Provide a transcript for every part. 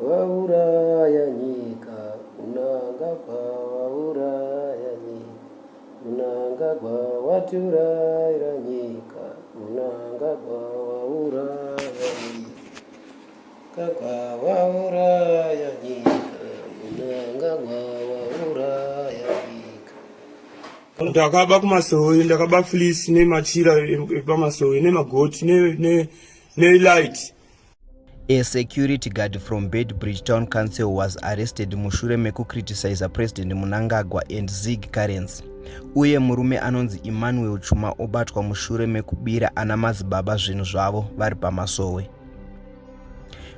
wauraya nyika, unangagwa wauraya nyika, unangagwa waturaira nyika, unangagwa wauraya nyika, wauraya nyika, unangagwa wauraya nyika. Ndakaba kumasowe, ndakaba fleece nemachira epamasowe nemagoti nelight. A security guard from Beitbridge Town Council was arrested mushure mekukriticize President Mnangagwa and Zig currency. Uye murume anonzi Emmanuel Chuma obatwa mushure mekubira ana madzibaba zvinhu zvavo vari pamasowe.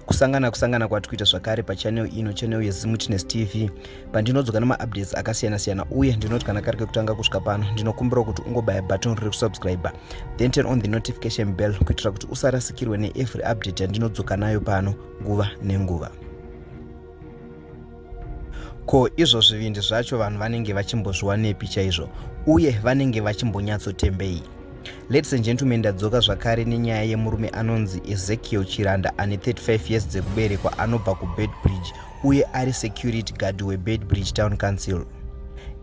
Kusangana kwatikuita zvakare pachannel ino, channel yeZimutiness TV, pandinodzoka namaupdates akasiyana-siyana, uye ndinoti kana kari kekutanga kusvika pano ndinokumbira kuti ungobaya button riri kusubscribe, then turn on the notification bell kuitira kuti usarasikirwe neevery update yandinodzoka nayo pano nguva nenguva. Ko izvo zvivindi zvacho vanhu vanenge vachimbozviwanepi chaizvo, uye vanenge vachimbonyatsotembei? Ladies and gentlemen, ndadzoka zvakare nenyaya yemurume anonzi Ezekiel Chiranda ane 35 years dzekuberekwa anobva kuBeitbridge uye ari security guard weBeitbridge Town Council.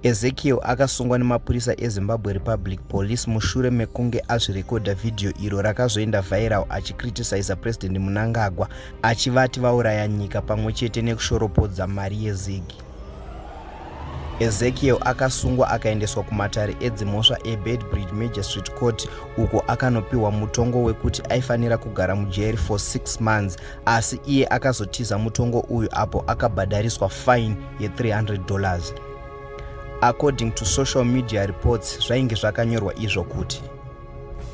Ezekiel akasungwa nemapurisa eZimbabwe Republic Police mushure mekunge azvirekodha video iro rakazoenda viral achikriticize President Mnangagwa achivati vauraya nyika pamwe chete nekushoropodza mari yeZigi. Ezekiel akasungwa akaendeswa kumatare edzimhosva eBeitbridge Magistrate Court uko akanopiwa mutongo wekuti aifanira kugara mujeri for 6 months, asi iye akazotiza mutongo uyu apo akabhadhariswa fine ye$300. According to social media reports, zvainge zvakanyorwa izvo kuti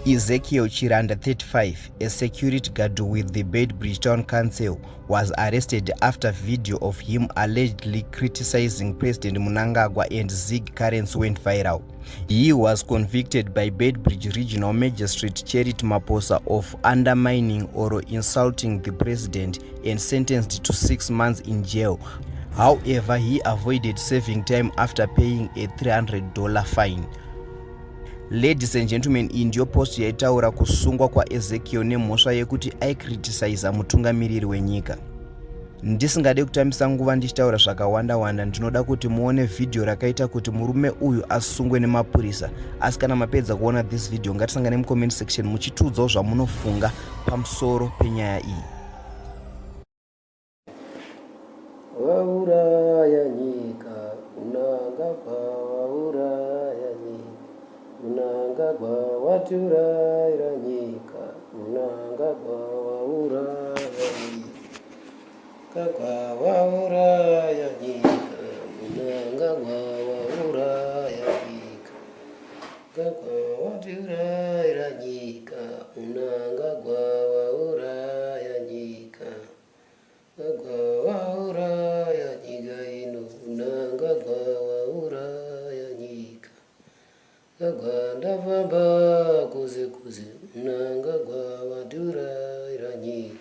Ezekiel Chiranda, 35, a security guard with the Beitbridge Town Council, was arrested after video of him allegedly criticizing President Mnangagwa and Zig currency went viral. He was convicted by Beitbridge Regional Magistrate Cherit Maposa of undermining or insulting the president and sentenced to 6 months in jail. However, he avoided serving time after paying a $300 fine. Ladies and gentlemen, iyi ndiyo post yaitaura kusungwa kwaEzekiel nemhosva yekuti aikriticize mutungamiriri wenyika. Ndisingade kutambisa nguva ndichitaura zvakawanda, ndinoda kuti muone video rakaita kuti murume uyu asungwe nemapurisa. Asi kana mapedza kuona this video, ngatisangane mucomment section muchitiudzawo zvamunofunga pamusoro penyaya iyi. Wauraya nyika, unangagwa wauraya nyika, unangagwa waturaira nyika, unangagwa wauraya nyika, wauraya nyika, unangagwa wauraya nyika, waturaira nyika, unangagwa wauraya nyika, wauraya nyika ino, unangagwa wauraya nyika, ndafamba kuze unangagwa waturaira nyika,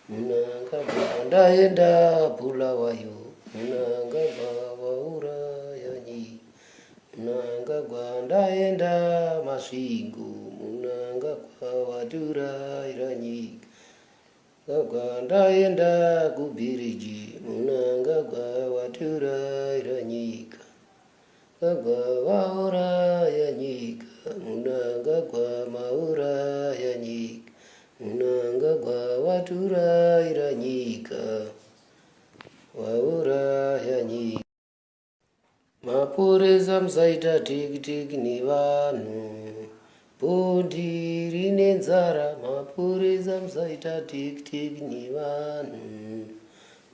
unangagwa ndaenda Bulawayo, unangagwa wauraya nyika, unangagwa ndaenda Masvingo, unangagwa waturaira nyika, ndaenda kuBiriji, unangagwa waturaira nyika, wauraya nyika, unangagwa mauraya nyika, unangagwa waturaira nyika, wauraya nyika. Mapurisa musaita tiki nevanhu, bhondi rine nzara. Mapurisa musaita tiki nevanhu,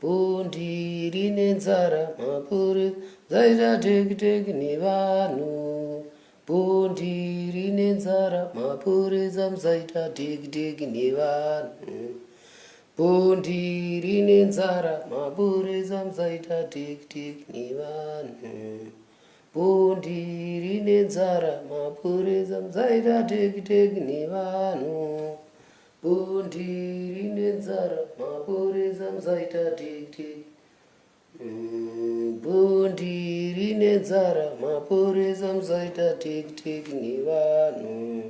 bhondi rine nzara. Mapurisa musaita tiki nevanhu, bhondi rine nzara. Mapurisa musaita tiki nevanhu, bhondi rine nzara. Mapurisa musaita tiki nevanhu, bhondi rine nzara. Mapurisa musaita tiki nevanhu, bhondi rine nzara. Mapurisa musaita tiki, bhondi rine nzara. Mapurisa musaita tiki nevanhu,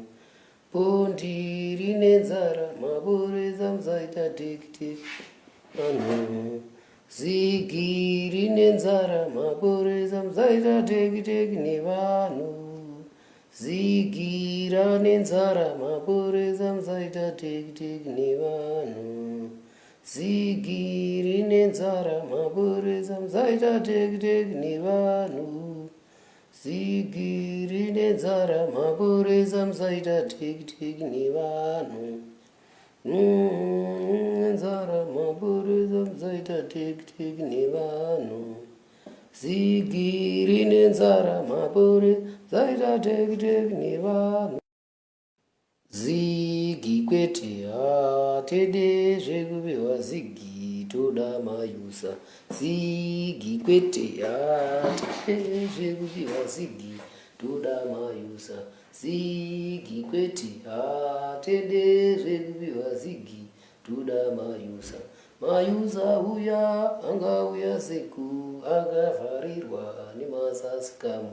bhondi rine nzara. Mapurisa musaita tiki nevanhu, zigi rine nzara mapurisa musaita teki teki nevanhu, zigi rane nzara mapurisa musaita teki teki nevanhu, zigi rine nzara mapurisa musaita teki teki nevanhu, zigi rine nzara mapurisa musaita teki teki nevanhu, nzara mapurisa musaita teki teki nevanhu, zigi rine nzara mapurisa musaita teki teki nevanhu, zigi kwete hatede zvekupiwa zigi toda mayusa, zigi kwete hatede zvekupiwa zigi toda mayusa, zigi kwete hatede zvekupiwa zigi toda mayusa, mayusa uya angauya seku akavharirwa nemasasikamu,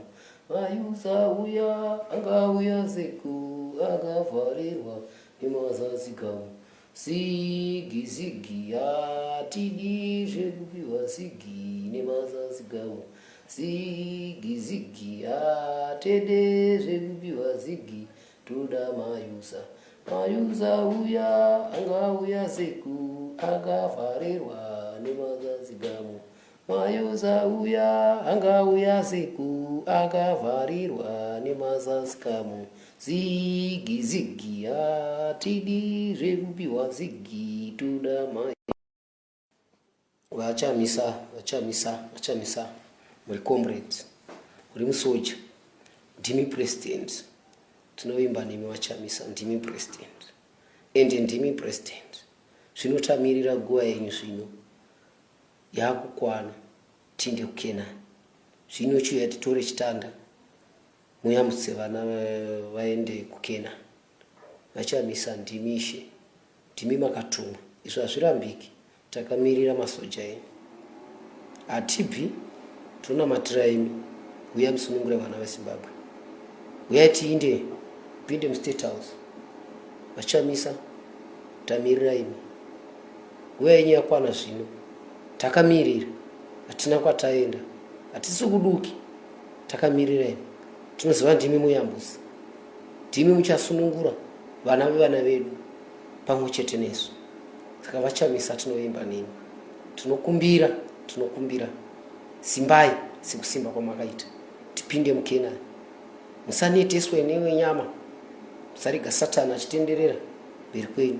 mayusa uya angauya seku akavharirwa nemasasikamu, zigi zigi hatidi zvekupiwa zigi nemasasikamu, zigi zigi hatede zvekupiwa zigi toda mayusa, mayusa uya angauya seku akavharirwa nemasasikamu, mayusa uya angauya seku akavharirwa nemasasikamu, zigi zigi hatidi zvekupiwa zigi toda mayusa. Vachamisa muri comrades, uri musoja, ndimi president, tinoimba nemi vachamisa, ndimi president, ende ndimi president. Zvinotamirira nguva yenyu zvino yakukwana, tinde kuKenani. Zvino chiuya titore chitanda muyambutse vana vaende kuKenani. Vachamisa ndimi Ishe, ndimi makatumwa. Izvo hazvirambiki, takamirira masoja enyu. Hatibvi, tonamatira imi, uya musunungure vana veZimbabwe. Uya tiinde, pinde muState House. Vachamisa, tamirira imi. Nguva yenyu yakwana zvino, takamirira, hatina kwataenda, hatisi kuduki, takamirira imi. Tinoziva ndimi muyambusi, ndimi muchasunungura vana vevana vedu pamwe chete nesu. Saka vachamisa tinoimba nemi, tinokumbira simbai sekusimba kwamakaita, tipinde muKenani. Musaneteswe newenyama, musarega Satani achitenderera mberi kwenyu.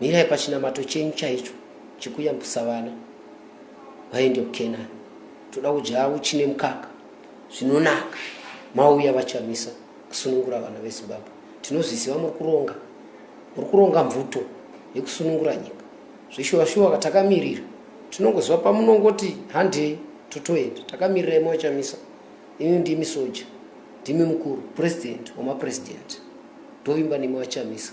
Mirai pachinamato chenyu chaicho chekuyambusa vana vaende kuKenani. Toda kudya chine mukaka zvinonaka, mauya vachamisa kusunungura vana veZimbabwe. Tinozviziva muri kuronga mvuto yekusunungura nyika. Zvishuwa takamirira, tinongoziva pamunongoti handei totoenda. Takamirira imi vachamisa, imi ndimi soja, ndimi mukuru, president wamapresident, ndoimba nemi vachamisa.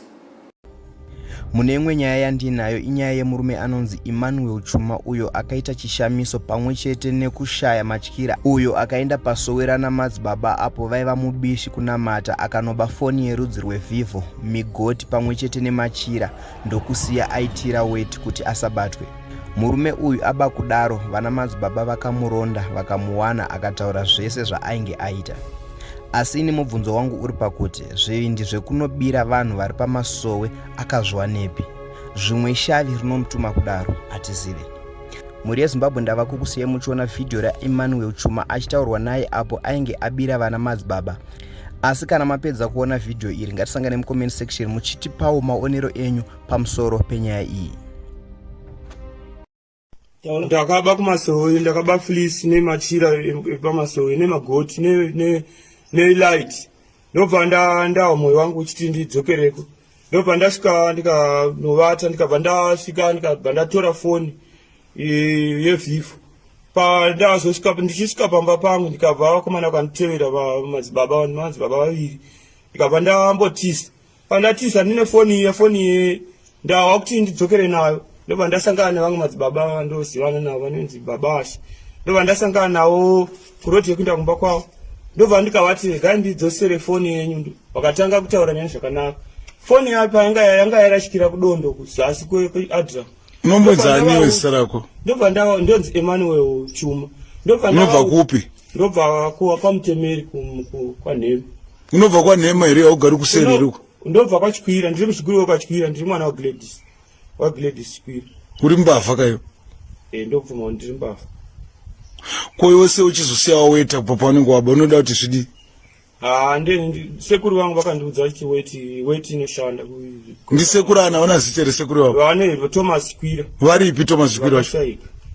Mune imwe nyaya yandinayo inyaya yemurume anonzi Emmanuel Chuma, uyo akaita chishamiso pamwe chete nekushaya matyira, uyo akaenda pasowera namadzibaba apo vaiva mubishi kunamata, akanoba foni yerudzi rweVivo, migoti pamwe chete nemachira, ndokusiya aitira weti kuti asabatwe. Murume uyu aba kudaro, vana madzibaba vakamuronda, vakamuwana, akataura zvese zvaainge aita. Asi ini mubvunzo wangu uri pakuti zvivindi zvekunobira vanhu vari pamasowe akazviwa nepi? Zvimwe shavi rinomutuma kudaro hatizivi. Muri yeZimbabwe ndava kukusiyai muchiona vhidhiyo raEmmanuel Chuma achitaurwa naye apo ainge abira vana madzibaba. Asi kana mapedza kuona vhidhiyo iri, ngatisangane mucomment section muchitipawo maonero enyu pamusoro penyaya iyi. Ndakaba kumasowe, ndakaba fleece nemachira epamasowe nemagoti nelight. Ndobva ndawa moyo wangu uchiti ndidzokereko. Ndobva ndasvika ndikanovata, ndikabva ndasvika ndikabva ndatora foni yeVivo. Ndazosvika ndichisvika pamba pangu, ndikabva vakomana vakanditevera madzibaba vaviri. Ndikabva ndambotisa. Pandatisa ndine foni ndava kuti ndidzokere nayo. Ndobva ndasangana nevamwe madzibaba vandozivana navo vanonzi Babasha. Ndobva ndasangana navo kuroti yekuenda kumba kwavo. Ndobva ndikavati regai ndidzosere foni yenyu. Vakatanga kutaura neni zvakanaka. Foni yapa yanga yarashikira kudondo kuzasi kweAdra. Unombonzaniwe zita rako? Ndobva ndonzi Emmanuel Chuma. Unobva kupi? Ndobva kwaMutemeri kwaNhema. Unobva kwaNhema here augari kuseri ruko? Ndobva kwaChikwira, ndiri muziguru kwaChikwira, ndiri mwana waGladys Chikwira. Uri mbavha kayo? Ndobvuma ndiri mbavha. Ko yose uchizosiyawo weta papa wanenge waba unoda kuti zvidii? Sekuru vangu vakandiudza kuti weti inoshanda. Ndisekuru anaona zita resekuru wavo? Vane Thomas Chikwira. Varipi Thomas Chikwira wacho?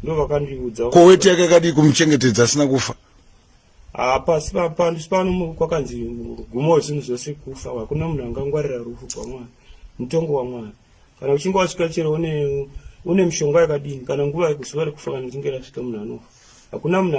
Ndo vakandiudza. Ko weti yake yakadii kumuchengetedza asina kufa? Pasi pano kwakanzi gumo zvinhu zvose kufa, hakuna munhu angangwarira rufu rwaMwari, mutongo waMwari. Kana uchinge wasvika chero une mishonga yakadini, kana nguva yekuzuva rekufa kana ichinge rasvika munhu anofa, hakuna munhu